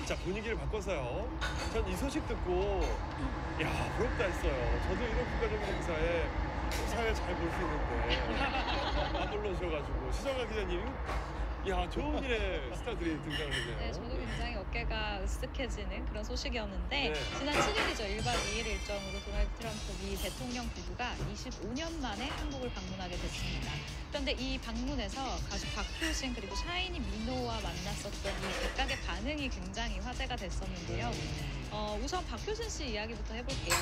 자, 분위기를 바꿔서요. 전 이 소식 듣고 야, 부럽다 했어요. 저도 이런 국가적인 행사에 사회 잘 볼 수 있는데 안 불러주셔가지고 시정아 기자님, 야, 좋은 일에 스타들이 등장하네요. 네, 저도 굉장히 어깨가 으쓱해지는 그런 소식이었는데 네. 지난 7일이죠. 1박 2일 일정으로 도널드 트럼프 미 대통령 부부가 25년 만에 한국을 방문하게 됐습니다. 그런데 이 방문에서 가수 박효신 그리고 샤이니 민호와 만났었던 이 각각의 반응이 굉장히 화제가 됐었는데요. 우선 박효신 씨 이야기부터 해볼게요.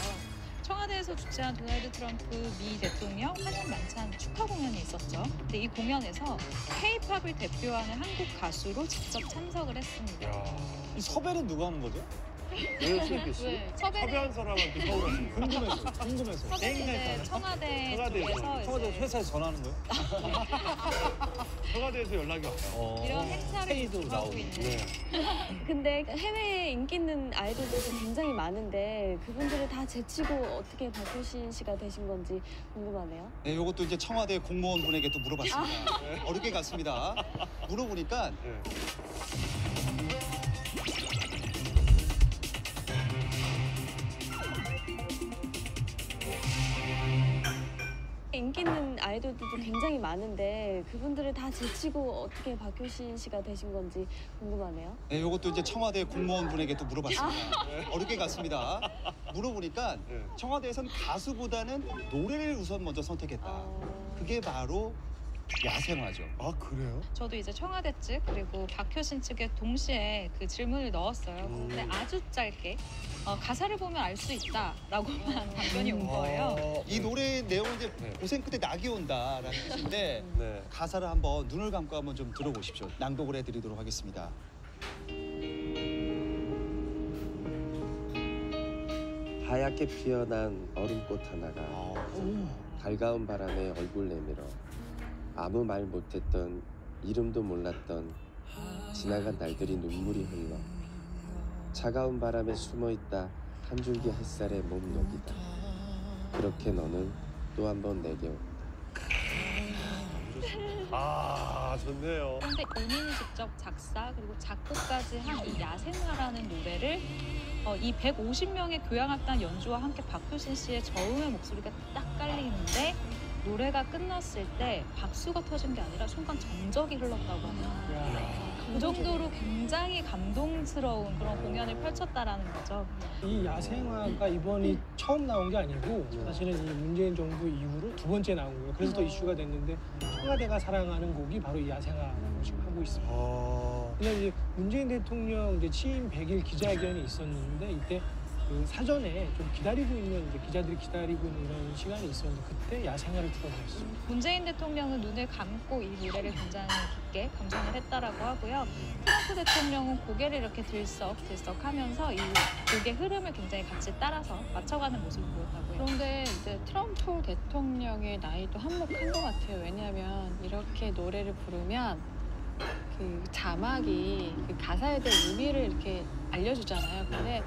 청와대에서 주최한 도널드 트럼프 미 대통령 환영 만찬 축하 공연이 있었죠. 근데 이 공연에서 K-팝을 대표하는 한국 가수로 직접 참석을 했습니다. 야, 이 섭외는 누가 하는 거죠? 왜 수혜기 씨? 왜? 섭외는 섭외한 사람한테 서울 왔습니다. 궁금해서. 섭외는 청와대 청와대에서. 쪽에서 청와대 이제 회사에서 전화하는 거예요? 청와대에서 연락이 왔어요. 이런 행사를 페이도 하고 나오고. 있는 네. 근데 해외에 인기 있는 아이돌들도 굉장히 많은데 그분들을 다 제치고 어떻게 박효신 씨가 되신 건지 궁금하네요. 네, 이것도 이제 청와대 공무원분에게 또 물어봤습니다. 어렵게 갔습니다. 물어보니까 네. 인기 있는 아이돌들도 굉장히 많은데 그분들을 다 제치고 어떻게 박효신 씨가 되신 건지 궁금하네요. 네, 이것도 이제 청와대 공무원분에게 또 물어봤습니다. 어렵게 갔습니다. 물어보니까 네. 청와대에서는 가수보다는 노래를 우선 먼저 선택했다. 그게 바로 야생화죠. 아, 그래요? 저도 이제 청와대 측 그리고 박효신 측에 동시에 그 질문을 넣었어요. 근데 아주 짧게 가사를 보면 알 수 있다라고만 답변이 온 거예요. 이 노래의 내용은 이제 네. 고생 끝에 낙이 온다라는 뜻인데 네. 가사를 한번 눈을 감고 한번 좀 들어보십시오. 낭독을 해드리도록 하겠습니다. 하얗게 피어난 얼음꽃 하나가 달가운 바람에 얼굴 내밀어 아무 말 못했던 이름도 몰랐던 지나간 날들이 눈물이 흘러 차가운 바람에 숨어있다 한 줄기 햇살에 몸 녹이다 그렇게 너는 또 한 번 내게 온다. 아, 좋네요. 그런데 본인이 직접 작사 그리고 작곡까지 한 이 야생화라는 노래를 이 150명의 교향악단 연주와 함께 박효신 씨의 저음의 목소리가 딱 깔리는데 노래가 끝났을 때 박수가 터진 게 아니라 순간 정적이 흘렀다고 합니다. 그 정도로 굉장히 감동스러운 그런 공연을 펼쳤다라는 거죠. 이 야생화가 이번이 처음 나온 게 아니고 사실은 이 문재인 정부 이후로 두 번째 나온 거예요. 그래서 더 이슈가 됐는데 청와대가 사랑하는 곡이 바로 이 야생화라고 지금 하고 있습니다. 근데 이제 문재인 대통령 이제 취임 100일 기자회견이 있었는데 이때 그 사전에 좀 기다리고 있는 이제 기자들이 기다리고 있는 이런 시간이 있었는데 그때 야생화를 틀어드렸어요. 문재인 대통령은 눈을 감고 이 노래를 굉장히 깊게 감상을 했다라고 하고요. 트럼프 대통령은 고개를 이렇게 들썩들썩하면서 이 곡의 흐름을 굉장히 같이 따라서 맞춰가는 모습을 보였다고요. 그런데 이제 트럼프 대통령의 나이도 한몫한 것 같아요. 왜냐하면 이렇게 노래를 부르면 그 자막이 그 가사에 대한 의미를 이렇게 알려주잖아요. 근데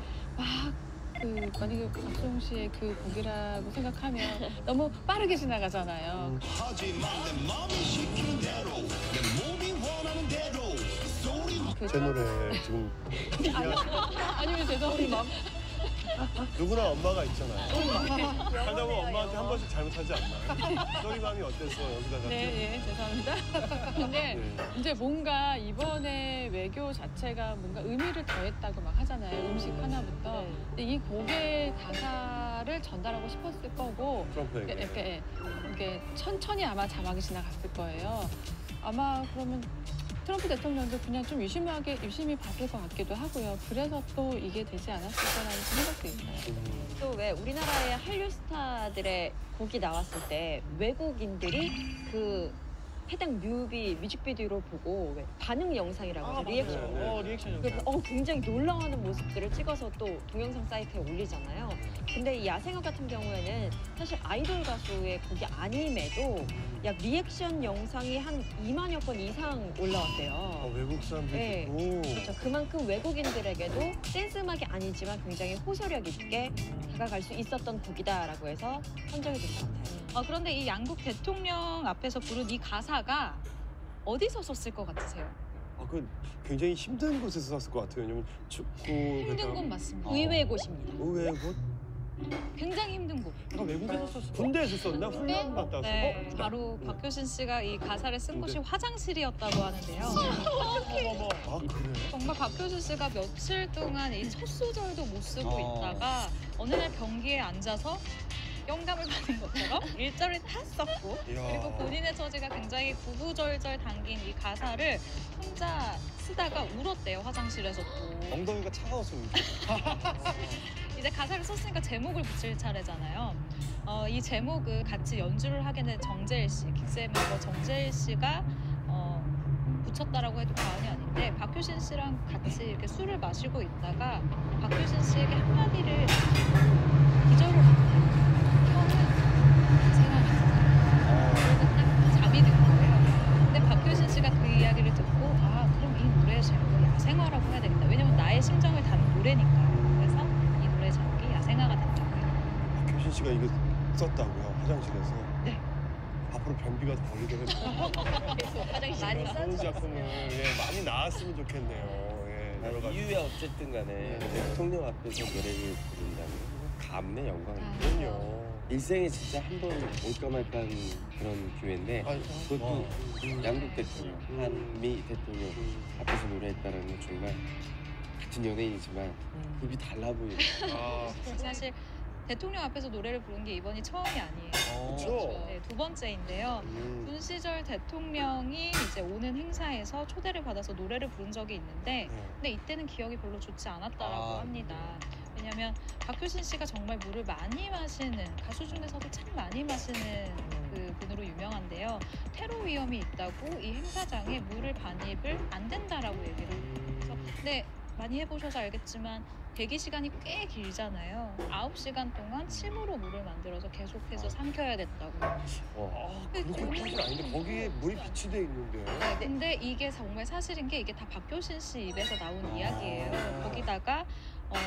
만약에 박수홍 씨의 그 곡이라고 생각하면 너무 빠르게 지나가잖아요. 제 노래 지금 아니면 죄송합니다. 누구나 엄마가 있잖아요. 살다 보면 엄마한테 한 번씩 잘못하지 않나요? 소리맘이 어땠어? 여기다가. 네, 죄송합니다. 근데 네. 이제 뭔가 이번에 외교 자체가 뭔가 의미를 더했다고 막 하잖아요. 음식 하나부터. 근데 이 곡의 가사를 전달하고 싶었을 거고 트럼프에게. 이렇게 천천히 아마 자막이 지나갔을 거예요. 아마 그러면 트럼프 대통령도 그냥 좀 유심히 봤을 것 같기도 하고요. 그래서 또 이게 되지 않았을 거라는 생각도 있어요. 또 왜 우리나라의 한류 스타들의 곡이 나왔을 때 외국인들이 그 해당 뮤직비디오를 보고 왜 반응 영상이라고 하죠. 리액션. 네. 리액션 영상. 굉장히 놀라워하는 모습들을 찍어서 또 동영상 사이트에 올리잖아요. 근데 이 야생화 같은 경우에는 사실 아이돌 가수의 곡이 아님에도 약 리액션 영상이 한 2만여 건 이상 올라왔대요. 외국 사람들이 네. 있고. 그렇죠. 그만큼 외국인들에게도 댄스 음악이 아니지만 굉장히 호소력 있게 다가갈 수 있었던 곡이다라고 해서 선정이 된 것 같아요. 그런데 이 양국 대통령 앞에서 부른 이 가사가 어디서 썼을 것 같으세요? 그 굉장히 힘든 곳에서 샀을 것 같아요. 왜냐면 춥고 힘든 곳 맞습니다. 의외의 곳입니다. 의외의 곳? 굉장히 힘든 곳. 외국에서 썼어. 군대에서 썼나? 훈련 갔다 왔어. 네, 바로 박효신 씨가 이 가사를 쓴 곳이 화장실이었다고 하는데요. 아 그래? 정말 박효신 씨가 며칠 동안 이 첫 소절도 못 쓰고 있다가 어느 날 변기에 앉아서 영감을 받은 것처럼 일절을 다 썼고 그리고 본인의 처지가 굉장히 구구절절 담긴 이 가사를 혼자 쓰다가 울었대요, 화장실에서 또. 엉덩이가 차가워서 울죠. 이제 가사를 썼으니까 제목을 붙일 차례잖아요. 이 제목을 같이 연주를 하게 된 정재일 씨, 긱스의 멤버 정재일 씨가 붙였다라고 해도 과언이 아닌데 박효신 씨랑 같이 이렇게 술을 마시고 있다가 박효신 씨에게 한마디를 기절을 했대요. 형은 생각이 드나? 그리고 딱 잠이 든 거예요. 근데 박효신 씨가 그 이야기를 듣고 그럼 이 노래의 제목을 야생화라고 해야 되겠다. 왜냐면 나의 심정을 담은 노래니까요. 그래서 이 노래 제목이 야생화가 됐다고요. 박효신 씨가 이거 썼다고요? 화장실에서? 네. 앞으로 변비가 더 걸리더라고요. 계속 화장실 많이 좋은 써주셨어요. 작품을 많이 나왔으면 좋겠네요. 여러 가지. 이유야 어쨌든 간에 대통령 앞에서 노래를 부른다는 가문의 영광입니다. 그럼요. 일생에 진짜 한 번 올까 말까한 그런 기회인데 그것도 양국 대통령, 한미 대통령 앞에서 노래했다는 건 정말 같은 연예인이지만 급이 달라 보이고 사실 대통령 앞에서 노래를 부른 게 이번이 처음이 아니에요. 그렇죠. 네, 두 번째인데요. 군 시절 대통령이 이제 오는 행사에서 초대를 받아서 노래를 부른 적이 있는데 근데 이때는 기억이 별로 좋지 않았다라고 합니다. 왜냐면 박효신 씨가 정말 물을 많이 마시는 가수 중에서도 참 많이 마시는 그 분으로 유명한데요. 테러 위험이 있다고 이 행사장에 물을 반입을 안 된다라고 얘기를 해서 근데 많이 해보셔서 알겠지만 대기 시간이 꽤 길잖아요. 9시간 동안 침으로 물을 만들어서 계속해서 삼켜야 됐다고. 그렇게까지는 아닌데 거기에 물이 비치돼 있는데. 네, 근데 이게 정말 사실인 게 이게 다 박효신 씨 입에서 나온 이야기예요. 거기다가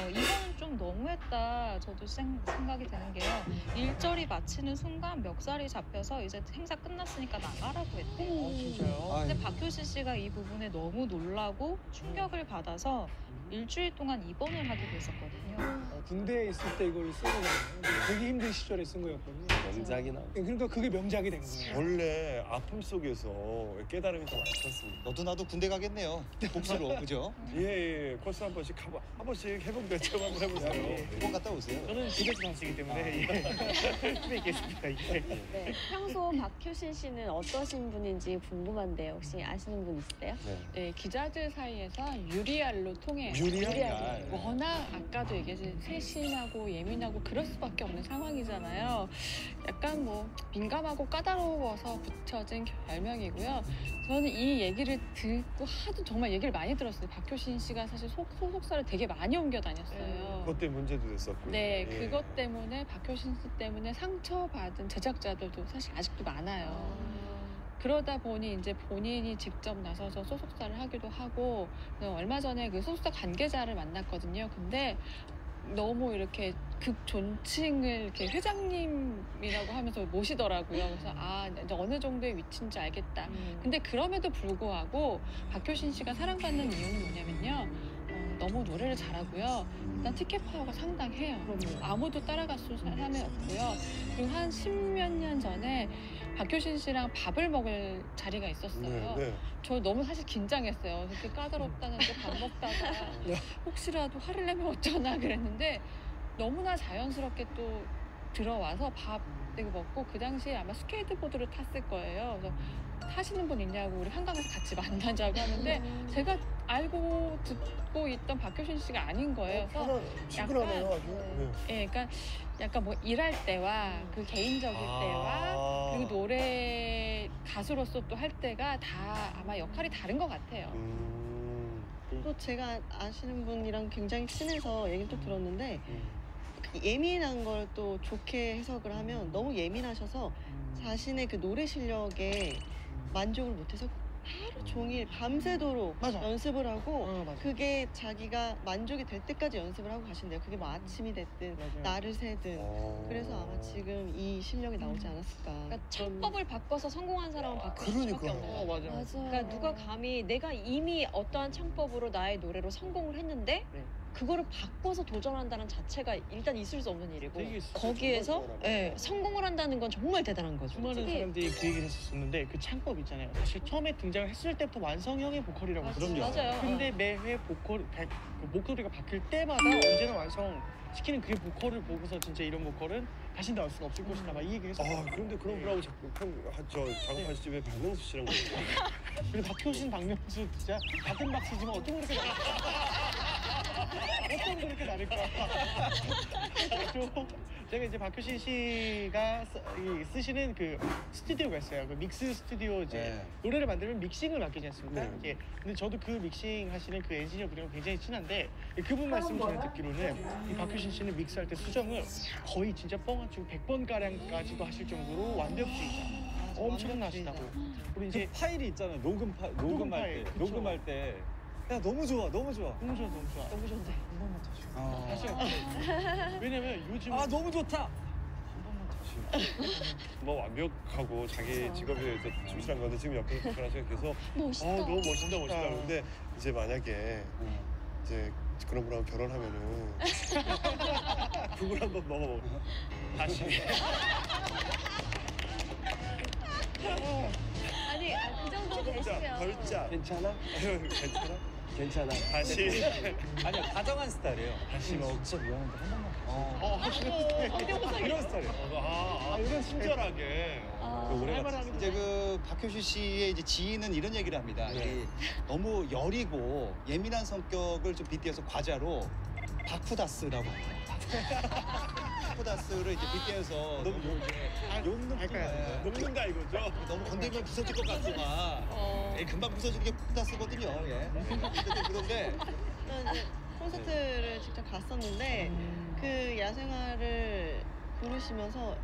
이거는 좀 너무했다. 저도 생각이 드는 게요. 일절이 마치는 순간 멱살이 잡혀서 이제 행사 끝났으니까 나가라고 했대요. 진짜요? 근데 박효신 씨가 이 부분에 너무 놀라고 충격을 받아서 일주일 동안 입원을 하기도 했었거든요. 군대에 있을 때 이걸 쓴 거잖아요. 되게 힘든 시절에 쓴 거였거든요. 명작이 나오죠. 그러니까 그게 명작이 된 거예요. 원래 아픔 속에서 깨달음이 더 많습니다. 너도 나도 군대 가겠네요. 복수로 그죠? 예. 코스 한 번씩 해본 대처럼 한번 해보세요. 한번 갔다 오세요. 저는 집에서 사시기 때문에 집에 있겠습니다. 네. 평소 박효신 씨는 어떠신 분인지 궁금한데요. 혹시 아시는 분 있으세요? 네, 기자들 사이에서 유리알로 통해요. 유리알. 워낙 아까도 얘기했듯이 세심하고 예민하고 그럴 수밖에 없는 상황이잖아요. 약간 뭐 민감하고 까다로워서 붙여진 별명이고요. 저는 이 얘기를 듣고 하도 정말 얘기를 많이 들었어요. 박효신 씨가 사실 소속사를 되게 많이 옮겨 다녔어요. 그것 때문에 문제도 됐었고요. 네, 예. 그것 때문에 박효신 씨 때문에 상처받은 제작자들도 사실 아직도 많아요. 그러다 보니 이제 본인이 직접 나서서 소속사를 하기도 하고 얼마 전에 그 소속사 관계자를 만났거든요. 근데 너무 이렇게 극존칭을 이렇게 회장님이라고 하면서 모시더라고요. 그래서 이제 어느 정도의 위치인지 알겠다. 근데 그럼에도 불구하고 박효신 씨가 사랑받는 이유는 뭐냐면요. 너무 노래를 잘하고요. 일단 티켓 파워가 상당해요. 아무도 따라갈 수 사람이 없고요. 그리고 한 10몇 년 전에 박효신 씨랑 밥을 먹을 자리가 있었어요. 네. 저 너무 사실 긴장했어요. 그렇게 까다롭다는데 밥 먹다가 혹시라도 화를 내면 어쩌나 그랬는데 너무나 자연스럽게 또 들어와서 밥 되게 먹고 그 당시에 아마 스케이트보드를 탔을 거예요. 그래서 타시는 분 있냐고 우리 한강에서 같이 만나자고 하는데 제가 알고 듣고 있던 박효신 씨가 아닌 거예요. 그래서 친근하네요, 아주. 예, 그러니까 약간 뭐 일할 때와 그 개인적일 때와 그리고 노래 가수로서 또 할 때가 다 아마 역할이 다른 것 같아요. 또 제가 아시는 분이랑 굉장히 친해서 얘기를 또 들었는데 예민한 걸 또 좋게 해석을 하면 너무 예민하셔서 자신의 그 노래 실력에 만족을 못해서 하루 종일 밤새도록 맞아. 연습을 하고 맞아. 그게 자기가 만족이 될 때까지 연습을 하고 가신대요. 그게 뭐 아침이 됐든 맞아요. 날을 새든. 그래서 아마 지금 이 실력이 나오지 않았을까. 그러니까 창법을 바꿔서 성공한 사람은 박효신 씨밖에 그러니까. 없는 거 맞아. 맞아. 그러니까 누가 감히 내가 이미 어떠한 창법으로 나의 노래로 성공을 했는데 네. 그거를 바꿔서 도전한다는 자체가 일단 있을 수 없는 일이고 되게 거기에서 정말 성공을 한다는 건 정말 대단한 거죠. 수많은 특히 사람들이 그 얘기를 했었는데 그 창법 있잖아요. 사실 처음에 등장을 했을 때부터 완성형의 보컬이라고 했어요. 그럼요. 맞아요. 근데 매회 보컬 그 목소리가 바뀔 때마다 언제나 완성시키는 그 보컬을 보고서 진짜 이런 보컬은 다시 나올 수가 없을 것이다. 막 이 얘기를 했었어요. 아 그런데 그런 분하고 자꾸 작업하시지 왜 박명수 씨랑 그러세요? 그리고 박효신, 박명수 진짜 같은 박스지만 어쩜 그렇게 어쩜 그렇게 다를까? 제가 이제 박효신 씨가 쓰시는 그 스튜디오가 있어요. 그 믹스 스튜디오 이제 네. 노래를 만들면 믹싱을 맡기지 않습니까? 네. 예. 근데 저도 그 믹싱 하시는 그 엔지니어 분이랑 굉장히 친한데 그분 말씀 전에 듣기로는 이 박효신 씨는 믹스할 때 수정을 거의 진짜 뻥 안 치고 100번 가량까지도 하실 정도로 완벽주의자. 엄청나시다고. 그리고 이제 그 파일이 있잖아요. 녹음할 파일, 때, 그쵸. 녹음할 때. 야 너무 좋아, 너무 좋아. 너무 좋아, 너무 좋아. 너무 좋은데. 한 번만 더 줘. 다시 할게요. 왜냐면 요즘 아 너무 좋다. 뭐 완벽하고 자기 직업에 대해서 충실한 건데 지금 옆에 박현아 씨가 계속 멋있다. 너무 멋있다 그러는데 이제 만약에 이제 그런 분하고 결혼하면은 국을 한번 먹어보고 다시 아니 그 정도 되시면 덜짜 괜찮아? 괜찮아? 괜찮아. 다시 아니요 다정한 스타일이에요. 다시 먹 진짜 미안한데 한 번만 더 줘. 이런 스타일이에요. 이런 친절하게 오래 할만한 이제 그 박효신 씨의 이제 지인은 이런 얘기를 합니다. 네. 이 너무 여리고 예민한 성격을 좀 빗대어서 과자로 바쿠다스라고 합니다. 바쿠다스를 이제 빗대어서 너무 욕는 할까요? 녹는다 이거죠? 너무 건들면 부서질 것 같지만 금방 부서지는 게 바쿠다스거든요. 예. 어쨌든 그런데 저는 이제 콘서트를 직접 갔었는데 그 야생화를 부르시면서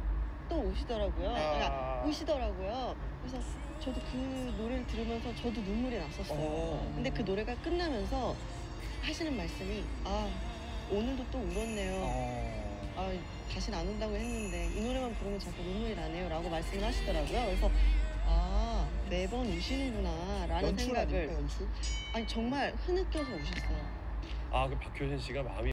또 우시더라고요. 그러니까 우시더라고요. 그래서 저도 그 노래를 들으면서 저도 눈물이 났었어요. 근데 그 노래가 끝나면서 하시는 말씀이 오늘도 또 울었네요. 다시는 안 온다고 했는데 이 노래만 부르면 자꾸 눈물이 나네요 라고 말씀을 하시더라고요. 그래서 매번 우시는구나 라는 연출 생각을 아닙니까 연출? 아니 정말 흐느껴서 우셨어요. 그 박효신 씨가 마음이